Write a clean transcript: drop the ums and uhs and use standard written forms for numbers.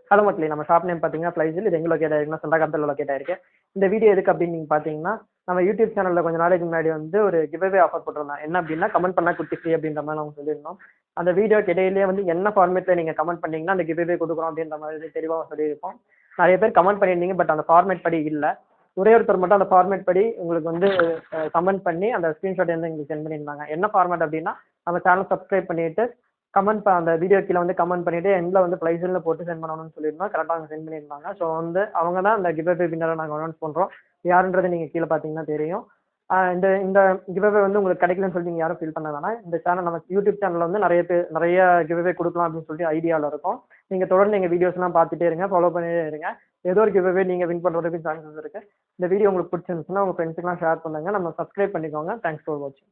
Hello மக்களே, நம்ம shop name பார்த்தீங்கன்னா ஃப்ளைஸில். இது எங்கே லொக்கேட் ஆயிருக்குன்னா சொந்தக்காரத்தில் லொக்கேட் ஆயிருக்கு. இந்த வீடியோ எதுக்கு அப்படின்னு நீங்கள் பார்த்தீங்கன்னா, நம்ம யூடியூப் சேனலில் கொஞ்சம் நாளைக்கு முன்னாடி வந்து ஒரு கிவ்அவே ஆஃபர் போட்டிருந்தோம். என்ன அப்படின்னா, கமெண்ட் பண்ணால் குட்டி ஃப்ரீ அப்படின்ற மாதிரி நம்ம சொல்லியிருந்தோம். அந்த வீடியோக்கு இடையிலேயே வந்து என்ன ஃபார்மேட்டில் நீங்கள் கமெண்ட் பண்ணீங்கன்னா அந்த கிவ்அவே கொடுக்குறோம் அப்படின்ற மாதிரி தெளிவாக சொல்லியிருப்போம். நிறைய பேர் கமெண்ட் பண்ணியிருந்தீங்க, பட் அந்த ஃபார்மேட் படி இல்லை. ஒரே ஒருத்தர் மட்டும் அந்த ஃபார்மேட் படி உங்களுக்கு வந்து கமெண்ட் பண்ணி அந்த ஸ்க்ரீன்ஷாட் வந்து எங்களுக்கு சென்ட் பண்ணியிருந்தாங்க. என்ன ஃபார்மேட் அப்படின்னா, நம்ம சேனல் சப்ஸ்கிரைப் பண்ணிட்டு கமெண்ட் அந்த வீடியோ கீழே வந்து கமெண்ட் பண்ணிட்டு எண்டில் வந்து ப்ளைஸ்ல போட்டு சென்ட் பண்ணணும்னு சொல்லியிருந்தோம். கரெக்டாக அவங்க சென்ட் பண்ணியிருந்தாங்க. ஸோ வந்து அவங்க தான் அந்த கிவ்அவே வின்னரை நாங்கள் அனௌன்ஸ் பண்ணுறோம். யாருன்றது நீங்கள் கீழே பார்த்தீங்கன்னா தெரியும். இந்த இந்த கிவ்அவே வந்து உங்களுக்கு கிடைக்கலன்னு சொல்லி நீங்கள் யாரும் ஃபீல் பண்ண வேணாம். இந்த சேனல் நம்ம யூடியூப் சேனலில் வந்து நிறைய கிவ்அவே கொடுக்கலாம் அப்படின்னு சொல்லிட்டு ஐடியாவில் இருக்கும். நீங்கள் தொடர்ந்து எங்கள் வீடியோஸ்லாம் பார்த்துட்டே இருங்க, ஃபாலோ பண்ணிட்டே இருங்க. ஏதோ ஒரு கிவ்அவே நீங்கள் வின் பண்ணுறதுக்கு சான்சஸ் இருக்குது. இந்த வீடியோ உங்களுக்கு பிடிச்சிருந்துச்சுன்னா உங்கள் ஃப்ரெண்ட்ஸுக்குலாம் ஷேர் பண்ணுங்கள். நம்ம சப்ஸ்கிரைப் பண்ணிக்கோங்க. தேங்க்ஸ் ஃபார் வாட்சிங்.